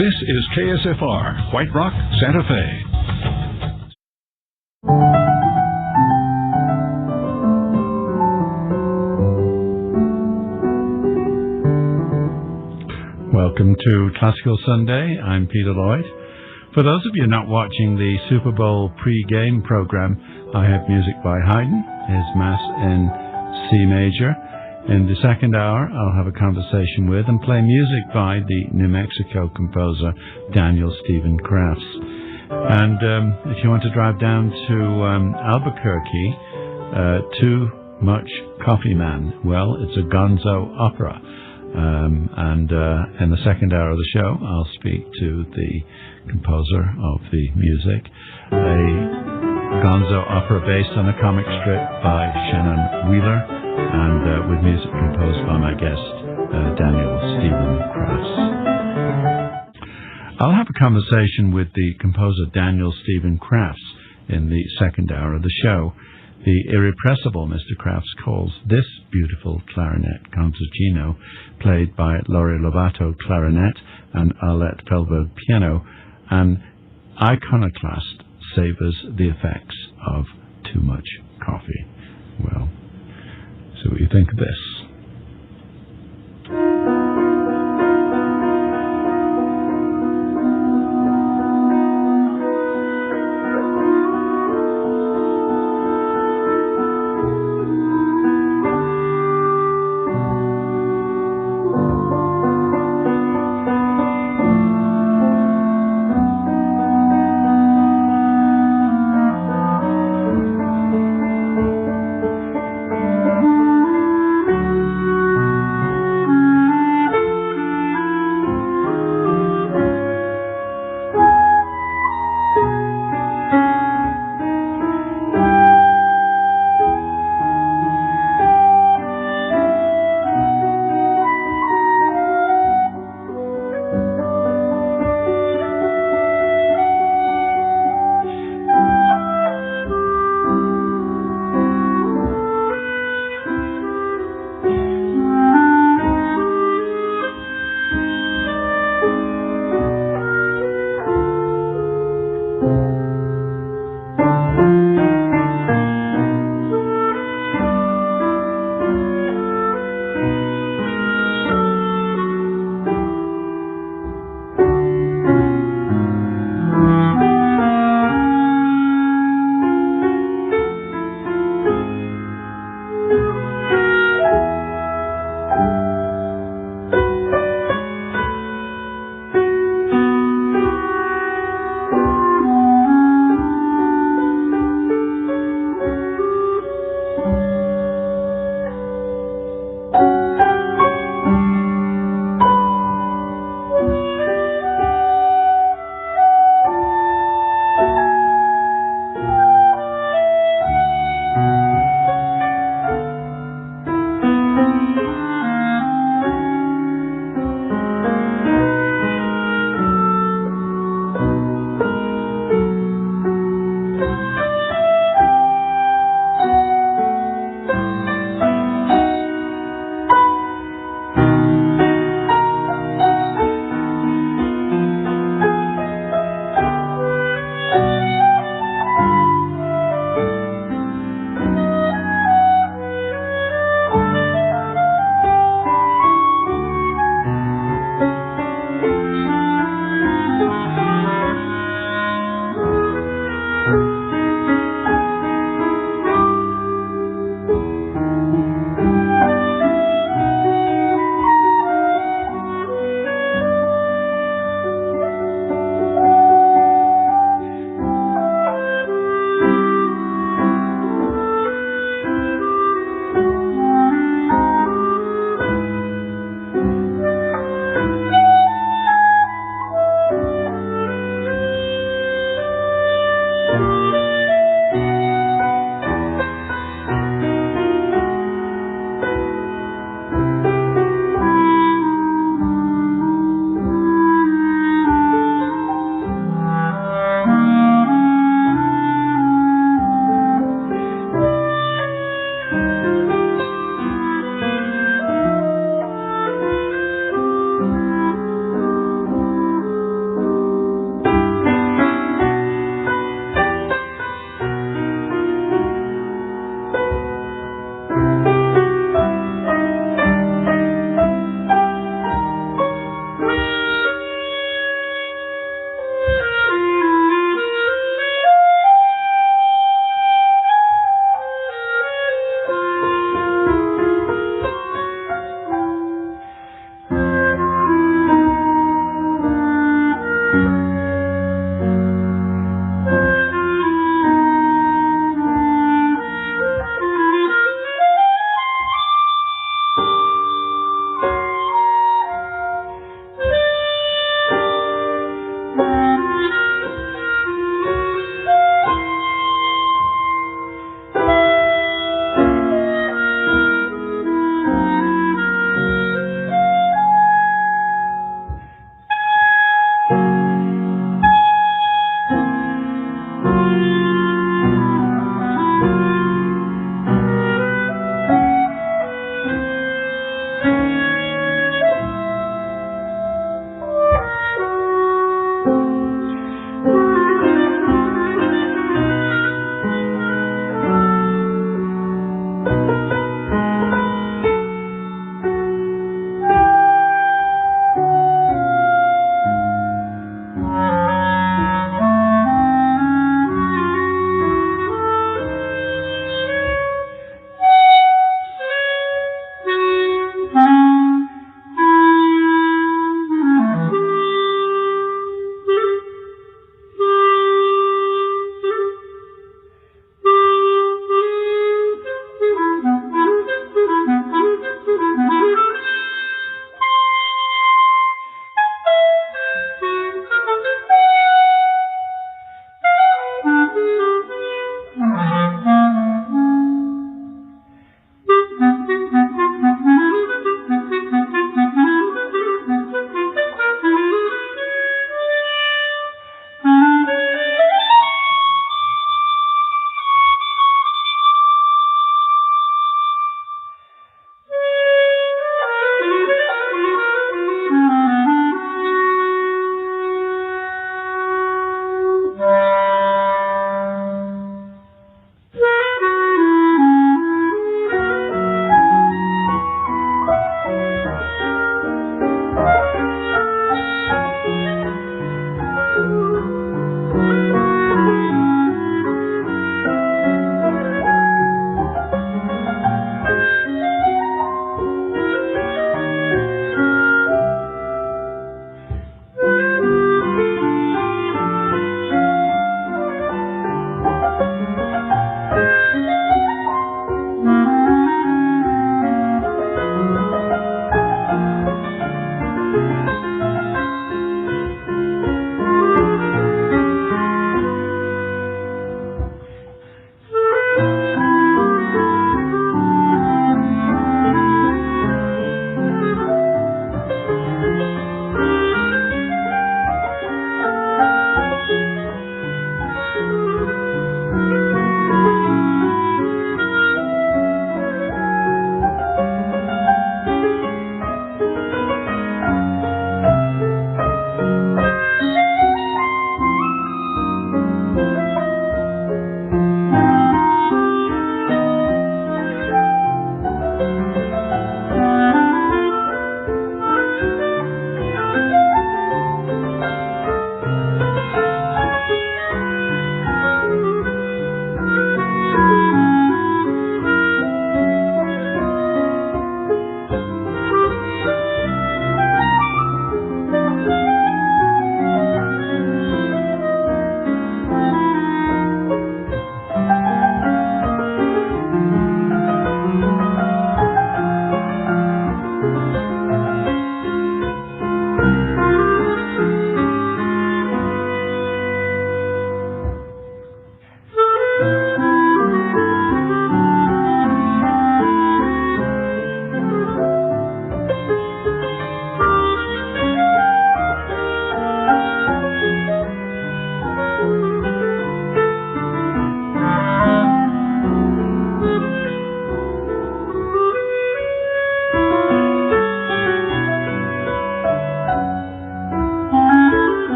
This is KSFR, White Rock, Santa Fe. Welcome to Classical Sunday. I'm Peter Lloyd. For those of you not watching the Super Bowl pre-game program, I have music by Haydn, his Mass in C major. In the second hour, I'll have a conversation with and play music by the New Mexico composer Daniel Stephen Crafts. And if you want to drive down to Albuquerque, Too Much Coffee Man, well, it's a gonzo opera. And in the second hour of the show, I'll speak to the composer of the music, a gonzo opera based on a comic strip by Shannon Wheeler, and with music composed by my guest, Daniel Stephen Crafts. I'll have a conversation with the composer Daniel Stephen Crafts in the second hour of the show. The irrepressible Mr. Crafts calls this beautiful clarinet concertino, played by Laurie Lovato clarinet and Arlette Feldberg piano, an iconoclast savors the effects of too much coffee. Well, see what you think of this.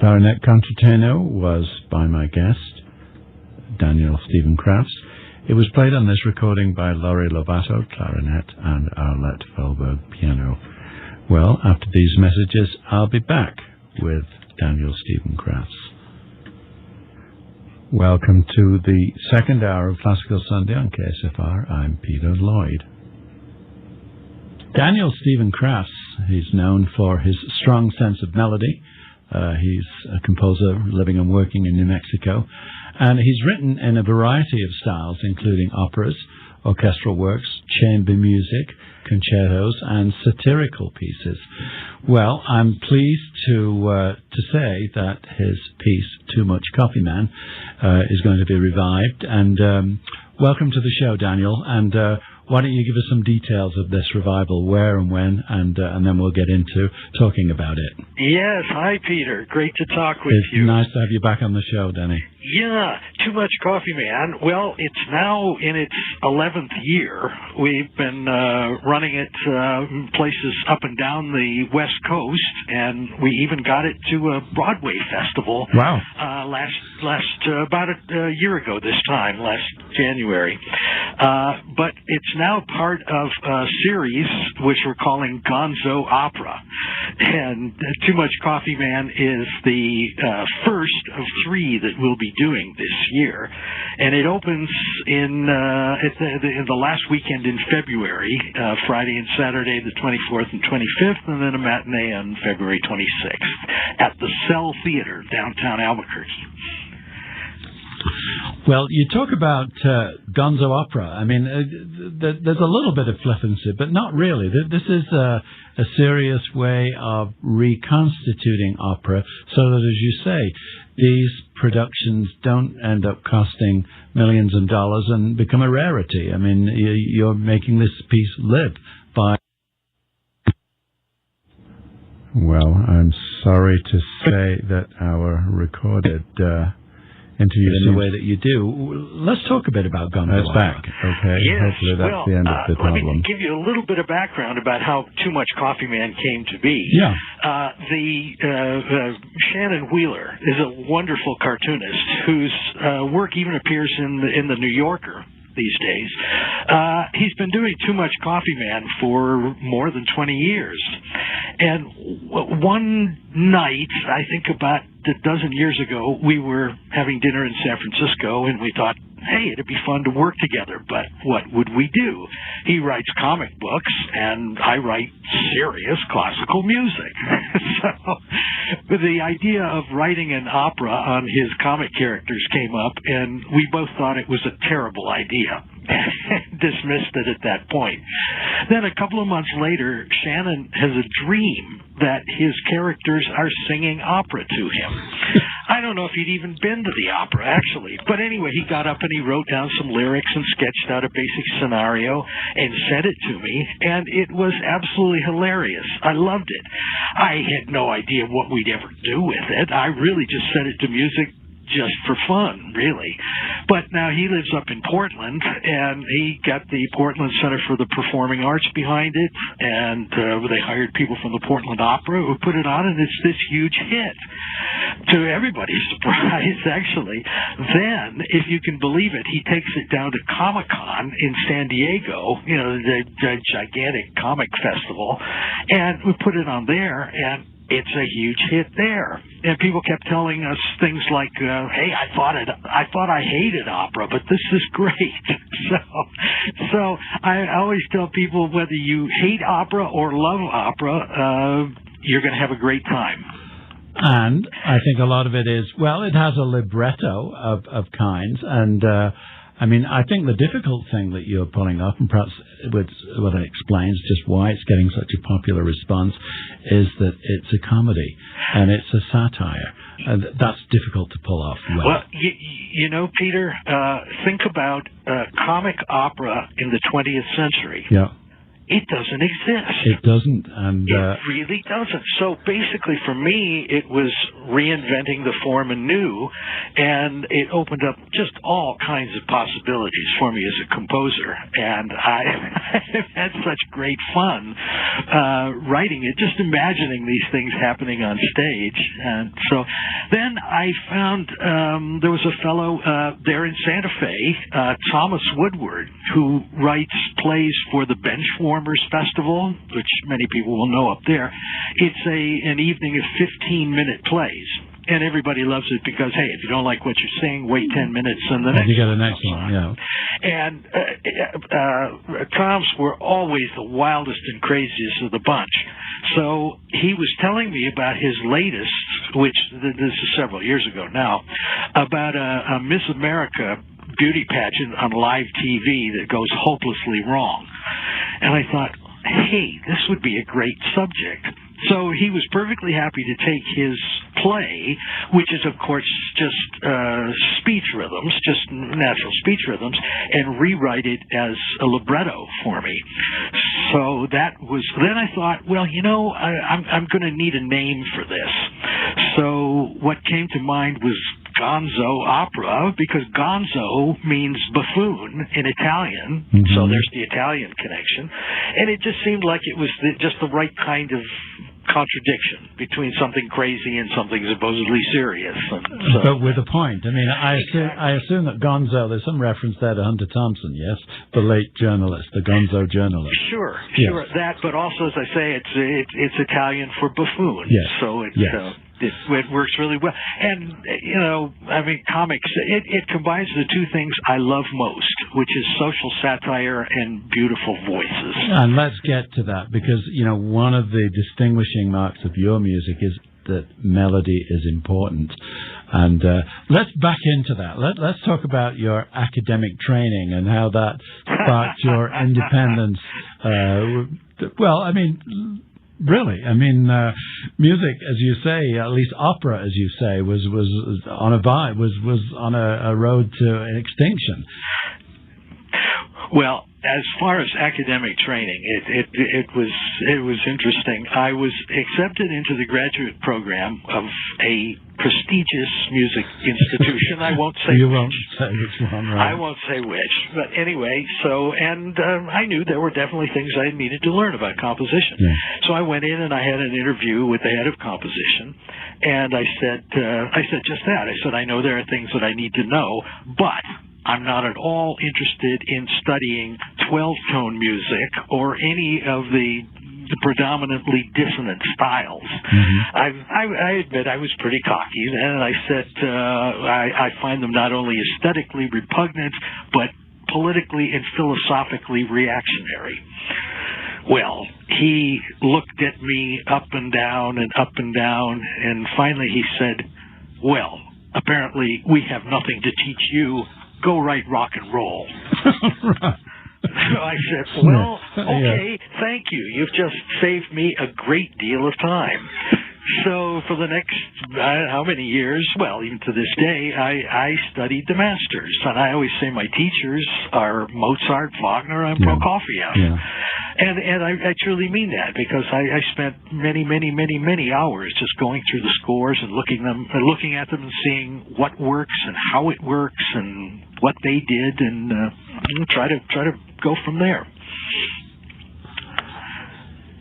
clarinet concertino was by my guest, Daniel Stephen Crafts. It was played on this recording by Laurie Lovato, clarinet, and Arlette Felberg, piano. Well, after these messages, I'll be back with Daniel Stephen Crafts. Welcome to the second hour of Classical Sunday on KSFR. I'm Peter Lloyd. Daniel Stephen Crafts, he's known for his strong sense of melody. He's a composer living and working in New Mexico, and he's written in a variety of styles, including operas, orchestral works, chamber music, concertos, and satirical pieces. Well, I'm pleased to say that his piece, Too Much Coffee Man, is going to be revived. And welcome to the show, Daniel. And why don't you give us some details of this revival, where and when, and then we'll get into talking about it. Yes, hi Peter. Great to talk with you. It's nice to have you back on the show, Danny. Yeah, Too Much Coffee Man. Well, it's now in its 11th year. We've been running it places up and down the West Coast, and we even got it to a Broadway festival. Wow. About a year ago this time, last January. But it's now part of a series which we're calling Gonzo Opera. And Too Much Coffee Man is the first of three that we'll be doing this year. And it opens in the last weekend in February, Friday and Saturday, the 24th and 25th, and then a matinee on February 26th at the Cell Theater, downtown Albuquerque. Well, you talk about gonzo opera. I mean, there's a little bit of flippancy, but not really. This is a serious way of reconstituting opera so that, as you say, these productions don't end up costing millions of dollars and become a rarity. I mean, you're making this piece live by... Well, I'm sorry to say that our recorded... interview in the way that you do. Let's talk a bit about gonzo opera. Back, okay? Yes, hopefully that's the end of the problem. Let me give you a little bit of background about how Too Much Coffee Man came to be. Yeah. Shannon Wheeler is a wonderful cartoonist whose work even appears in the New Yorker these days. He's been doing Too Much Coffee Man for more than 20 years. And one night, I think about a dozen years ago, we were having dinner in San Francisco, and we thought, hey, it'd be fun to work together, but what would we do? He writes comic books, and I write serious classical music. So the idea of writing an opera on his comic characters came up, and we both thought it was a terrible idea. Dismissed it at that point. Then a couple of months later, Shannon has a dream that his characters are singing opera to him. I don't know if he'd even been to the opera, actually. But anyway, he got up and he wrote down some lyrics and sketched out a basic scenario and sent it to me, and it was absolutely hilarious. I loved it. I had no idea what we'd ever do with it. I really just set it to music just for fun, really. But now he lives up in Portland, and he got the Portland Center for the Performing Arts behind it, and they hired people from the Portland Opera who put it on, and it's this huge hit. To everybody's surprise, actually. Then, if you can believe it, he takes it down to Comic-Con in San Diego, you know, the gigantic comic festival, and we put it on there, and it's a huge hit there. And people kept telling us things like, hey, I thought I hated opera, but this is great. So I always tell people, whether you hate opera or love opera, you're going to have a great time. And I think a lot of it is, well, it has a libretto of kinds, and I mean, I think the difficult thing that you're pulling off, and perhaps what it explains just why it's getting such a popular response, is that it's a comedy and it's a satire. And that's difficult to pull off well. Well, you know, Peter, think about comic opera in the 20th century. Yeah. It doesn't exist. It doesn't, and it really doesn't. So basically, for me, it was reinventing the form anew, and it opened up just all kinds of possibilities for me as a composer. And I've had such great fun writing it, just imagining these things happening on stage. And so then I found there was a fellow there in Santa Fe, Thomas Woodward, who writes plays for the Benchwarmers Festival, which many people will know up there. It's an evening of 15-minute plays. And everybody loves it because, hey, if you don't like what you're saying, wait 10 minutes and the next you get the next one, yeah. And Toms were always the wildest and craziest of the bunch. So he was telling me about his latest, which this is several years ago now, about a Miss America beauty pageant on live TV that goes hopelessly wrong. And I thought, hey, this would be a great subject. So he was perfectly happy to take his play, which is, of course, just speech rhythms, just natural speech rhythms, and rewrite it as a libretto for me. So that was, then I thought, well, you know, I'm going to need a name for this. So what came to mind was Gonzo Opera, because Gonzo means buffoon in Italian, so there's the Italian connection, and it just seemed like it was just the right kind of contradiction between something crazy and something supposedly serious. So, but with a point. I mean, I assume that Gonzo, there's some reference there to Hunter Thompson, yes? The late journalist, the Gonzo journalist. Sure, yes. That, but also, as I say, it's Italian for buffoon. Yes. So it's... Yes. It works really well. And, you know, I mean, comics, it combines the two things I love most, which is social satire and beautiful voices. And let's get to that, because, you know, one of the distinguishing marks of your music is that melody is important. And let's back into that. Let's talk about your academic training and how that sparked your independence. Well, I mean... Really, I mean, music, as you say, at least opera, as you say, was on a vibe, was on a road to extinction. Well, as far as academic training, it was interesting. I was accepted into the graduate program of a prestigious music institution. I won't say you which. won't say which one, right? I won't say which. But anyway, I knew there were definitely things I needed to learn about composition. Yeah. So I went in and I had an interview with the head of composition, and I said just that. I said, I know there are things that I need to know, but I'm not at all interested in studying 12-tone music or any of the predominantly dissonant styles. I admit I was pretty cocky then, and I said I find them not only aesthetically repugnant, but politically and philosophically reactionary. Well, he looked at me up and down, and finally he said, well, apparently we have nothing to teach you. Go write rock and roll. Right. So I said, well, okay, thank you. You've just saved me a great deal of time. So for the next, how many years, well, even to this day, I studied the masters. And I always say my teachers are Mozart, Wagner, and Prokofiev. Yeah. And I truly mean that, because I spent many hours just going through the scores and looking at them and seeing what works and how it works and what they did, and try to go from there.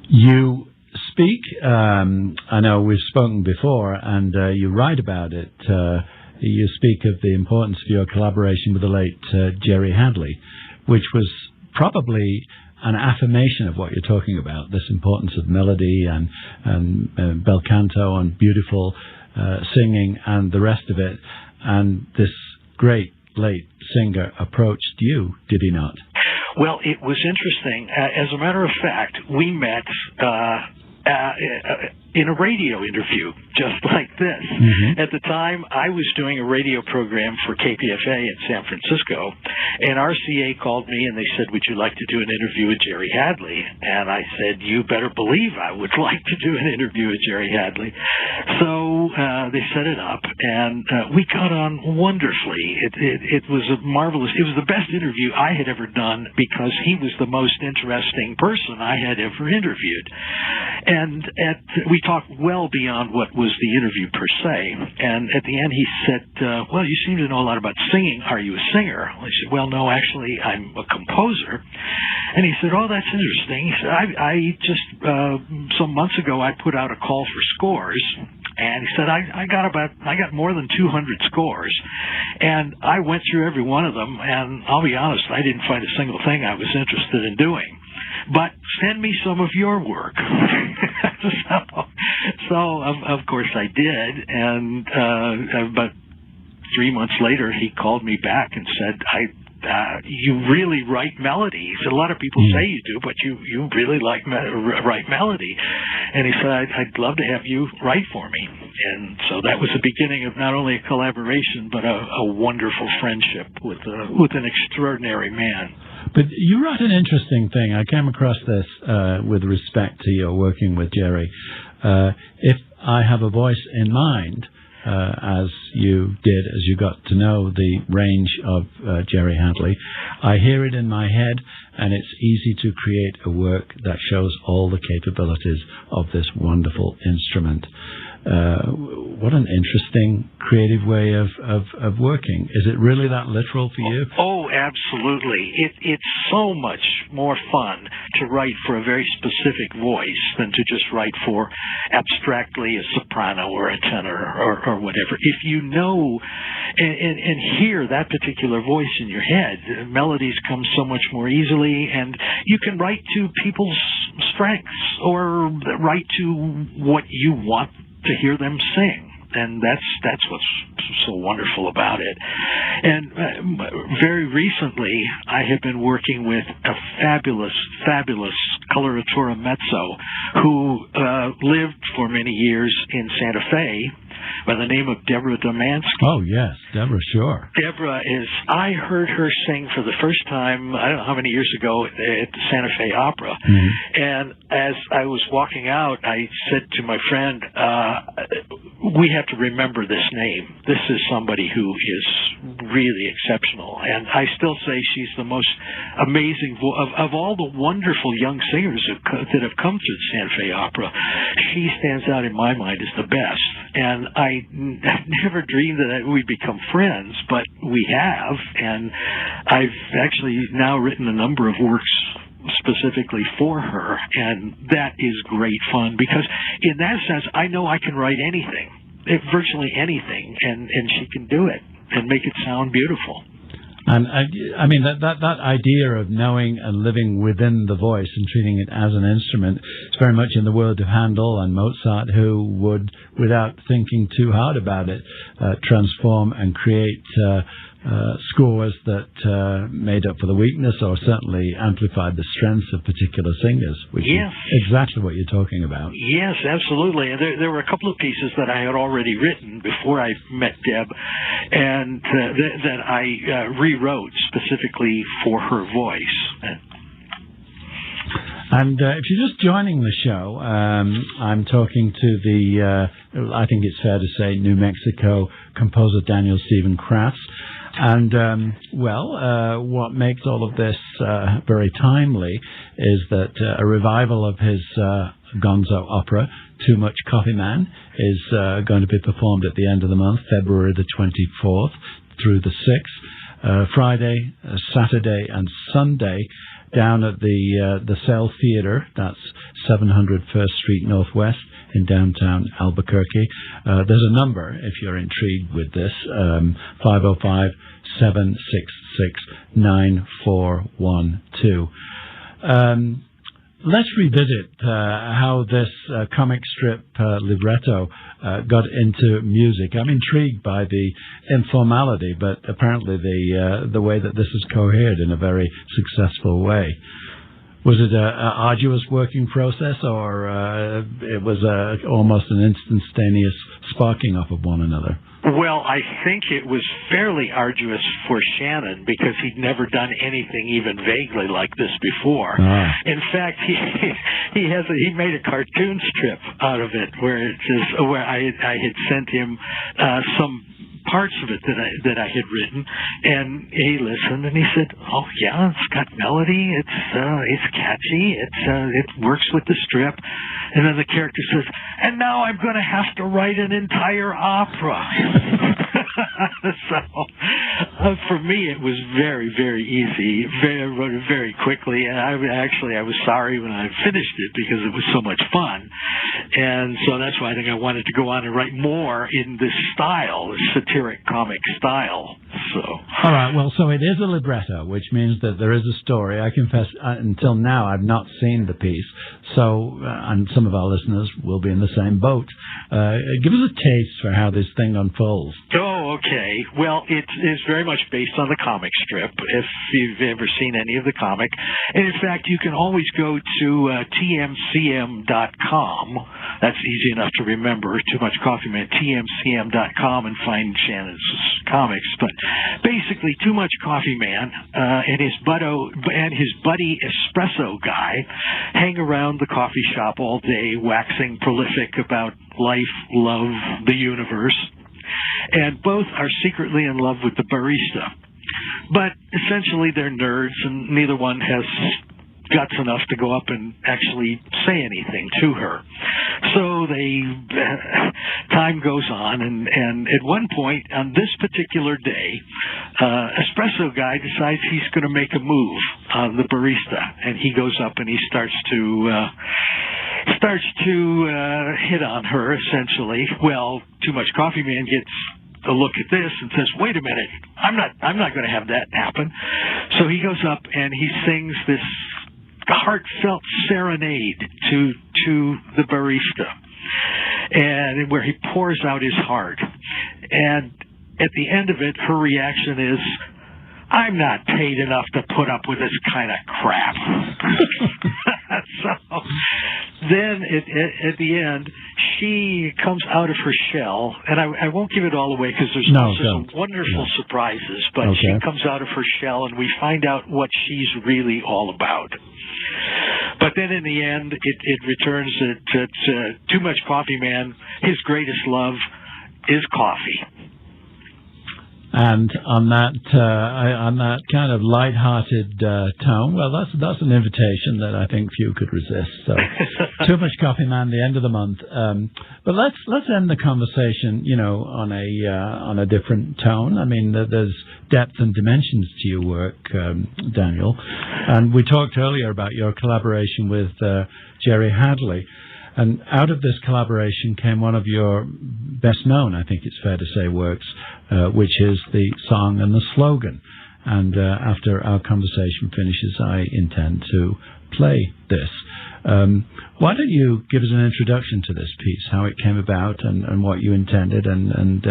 You speak, I know we've spoken before, and you write about it. You speak of the importance of your collaboration with the late Jerry Hadley, which was probably an affirmation of what you're talking about, this importance of melody and bel canto and beautiful singing and the rest of it. And this great late singer approached you, did he not? Well, it was interesting. As a matter of fact, we met in a radio interview, just like this. At the time, I was doing a radio program for KPFA in San Francisco, and RCA called me and they said, would you like to do an interview with Jerry Hadley? And I said, you better believe I would like to do an interview with Jerry Hadley. So they set it up, and we got on wonderfully. It was a marvelous, it was the best interview I had ever done, because he was the most interesting person I had ever interviewed. And we talked well beyond what was the interview per se. And at the end, he said, well, you seem to know a lot about singing. Are you a singer? I said, well, no, actually, I'm a composer. And he said, oh, that's interesting. He said, I just, some months ago, I put out a call for scores. And he said, I got more than 200 scores. And I went through every one of them. And I'll be honest, I didn't find a single thing I was interested in doing. But send me some of your work. so of course I did. And, but 3 months later, he called me back and said, you really write melodies. A lot of people say you do, but you really write melody. And he said, I'd love to have you write for me. And so that was the beginning of not only a collaboration, but a wonderful friendship with an extraordinary man. But you wrote an interesting thing. I came across this with respect to your working with Jerry. If I have a voice in mind, as you did, as you got to know the range of Jerry Hadley, I hear it in my head, and it's easy to create a work that shows all the capabilities of this wonderful instrument. What an interesting, creative way of working. Is it really that literal for you? Oh, absolutely. It's so much more fun to write for a very specific voice than to just write for abstractly a soprano or a tenor or whatever. If you know and hear that particular voice in your head, melodies come so much more easily, and you can write to people's strengths or write to what you want to hear them sing. And that's what's so wonderful about it. And very recently, I have been working with a fabulous coloratura mezzo who lived for many years in Santa Fe by the name of Deborah Domansky. Oh, yes, Deborah, sure. Deborah I heard her sing for the first time, I don't know how many years ago, at the Santa Fe Opera. Mm-hmm. And as I was walking out, I said to my friend, we have to remember this name. This is somebody who is really exceptional. And I still say she's the most amazing, of all the wonderful young singers that have come through the Santa Fe Opera, she stands out in my mind as the best. And I never dreamed that we'd become friends, but we have. And I've actually now written a number of works specifically for her, and that is great fun because in that sense, I know I can write anything, virtually anything, and she can do it and make it sound beautiful. And I mean that idea of knowing and living within the voice and treating it as an instrument is very much in the world of Handel and Mozart, who would, without thinking too hard about it, transform and create scores that made up for the weakness or certainly amplified the strengths of particular singers, which is exactly what you're talking about. Yes, absolutely. And there were a couple of pieces that I had already written before I met Deb, and that I rewrote specifically for her voice. And if you're just joining the show, I'm talking to the, I think it's fair to say, New Mexico composer Daniel Stephen Crafts. And, what makes all of this very timely is that a revival of his gonzo opera, Too Much Coffee Man, is going to be performed at the end of the month, February the 24th through the 6th, Friday, Saturday, and Sunday, down at the Cell Theatre. That's 700 First Street Northwest in downtown Albuquerque. There's a number, if you're intrigued with this, 505-766-9412. Let's revisit how this comic strip libretto got into music. I'm intrigued by the informality, but apparently the way that this is cohered in a very successful way. Was it an arduous working process, or it was almost an instantaneous sparking off of one another? Well, I think it was fairly arduous for Shannon because he'd never done anything even vaguely like this before. In fact, he made a cartoon strip out of it where I had sent him some parts of it that I had written, and he listened and he said, "Oh yeah, it's got melody. It's catchy. It works with the strip." And then the character says, "And now I'm going to have to write an entire opera." So for me, it was very, very easy. I wrote it very quickly, and I was sorry when I finished it because it was so much fun. And so that's why I think I wanted to go on and write more in this style, this satiric comic style. So. All right. Well, so it is a libretto, which means that there is a story. I confess, until now, I've not seen the piece. So, and some of our listeners will be in the same boat. Give us a taste for how this thing unfolds. Oh, okay. Well, it is very much based on the comic strip, if you've ever seen any of the comic. And in fact, you can always go to tmcm.com. That's easy enough to remember. Too Much Coffee Man, tmcm.com, and find Shannon's comics. But basically, Too Much Coffee Man and his buddy Espresso Guy hang around the coffee shop all day, waxing prolific about life, love, the universe. And both are secretly in love with the barista. But essentially they're nerds, and neither one has guts enough to go up and actually say anything to her. So time goes on, and at one point on this particular day, Espresso Guy decides he's going to make a move on the barista, and he goes up and he starts to hit on her, essentially. Well, Too Much Coffee Man gets a look at this and says, "Wait a minute, I'm not going to have that happen." So he goes up and he sings this heartfelt serenade to the barista, and where he pours out his heart. And at the end of it, her reaction is, "I'm not paid enough to put up with this kind of crap." So then at the end, she comes out of her shell, and I won't give it all away because there's also some wonderful surprises, but she comes out of her shell and we find out what she's really all about. But then in the end, it returns that Too Much Coffee Man, his greatest love is coffee. And on that kind of light-hearted tone, well, that's an invitation that I think few could resist. So, Too Much Coffee Man, the end of the month. But let's end the conversation, on a different tone. I mean, there's depth and dimensions to your work, Daniel. And we talked earlier about your collaboration with Jerry Hadley. And out of this collaboration came one of your best known, I think it's fair to say, works, which is the song and the slogan. And after our conversation finishes, I intend to play this. Why don't you give us an introduction to this piece, how it came about and what you intended and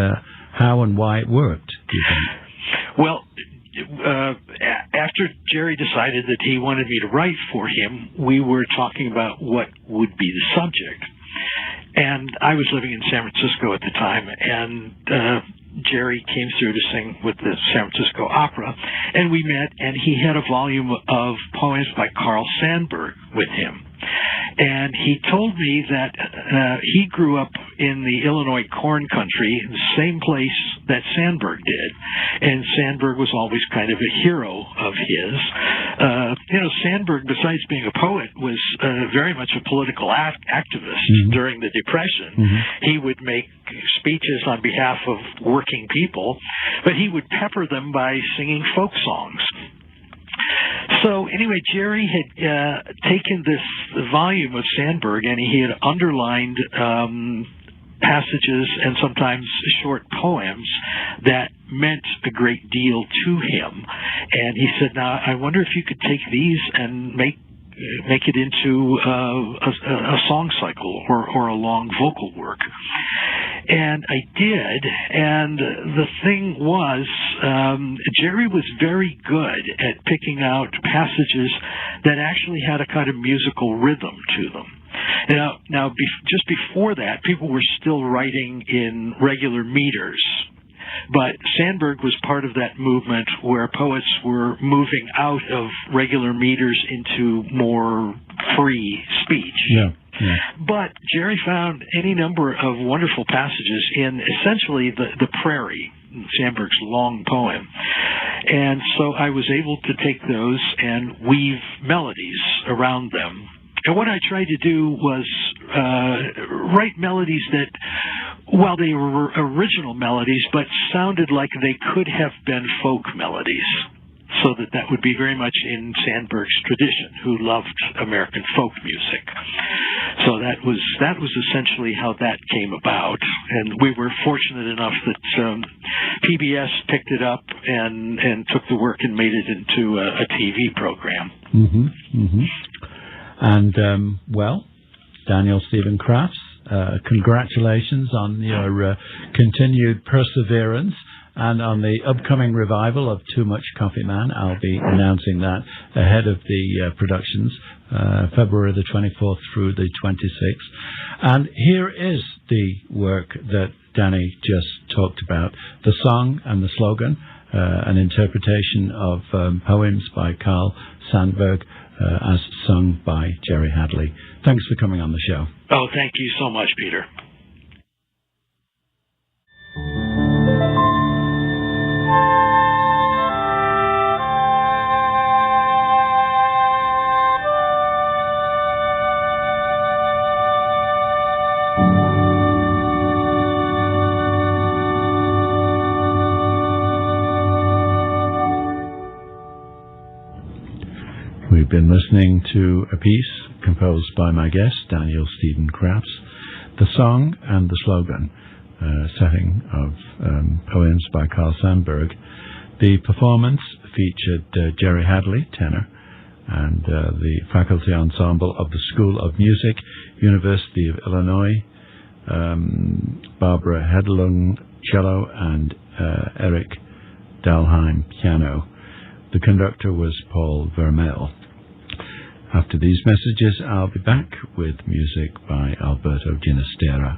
how and why it worked, do you think? Well, after Jerry decided that he wanted me to write for him, we were talking about what would be the subject. And I was living in San Francisco at the time, and Jerry came through to sing with the San Francisco Opera, and we met, and he had a volume of poems by Carl Sandburg with him. And he told me that he grew up in the Illinois corn country, the same place that Sandburg did. And Sandburg was always kind of a hero of his. Sandburg, besides being a poet, was very much a political activist during the Depression. He would make speeches on behalf of working people, but he would pepper them by singing folk songs. So anyway, Jerry had taken this volume of Sandburg and he had underlined passages and sometimes short poems that meant a great deal to him. And he said, "Now, I wonder if you could take these and make it into a song cycle or a long vocal work." And I did, and the thing was, Jerry was very good at picking out passages that actually had a kind of musical rhythm to them. Now, just before that, people were still writing in regular meters. But Sandburg was part of that movement where poets were moving out of regular meters into more free speech. Yeah. But Jerry found any number of wonderful passages in essentially the prairie, Sandberg's long poem. And so I was able to take those and weave melodies around them. And what I tried to do was write melodies that, while they were original melodies, but sounded like they could have been folk melodies, so that would be very much in Sandberg's tradition, who loved American folk music. So that was essentially how that came about, and we were fortunate enough that PBS picked it up and took the work and made it into a TV program. Mm-hmm, mm-hmm. And well, Daniel Stephen Crafts, congratulations on your continued perseverance. And on the upcoming revival of Too Much Coffee Man, I'll be announcing that ahead of the productions, February the 24th through the 26th. And here is the work that Danny just talked about, the song and the slogan, an interpretation of poems by Carl Sandburg, as sung by Jerry Hadley. Thanks for coming on the show. Oh, thank you so much, Peter. We've been listening to a piece composed by my guest, Daniel Stephen Crafts, the song and the slogan, setting of poems by Carl Sandburg. The performance featured Jerry Hadley, tenor, and the faculty ensemble of the School of Music, University of Illinois, Barbara Hedlund, cello, and Eric Dalheim, piano. The conductor was Paul Vermeil. After these messages, I'll be back with music by Alberto Ginastera.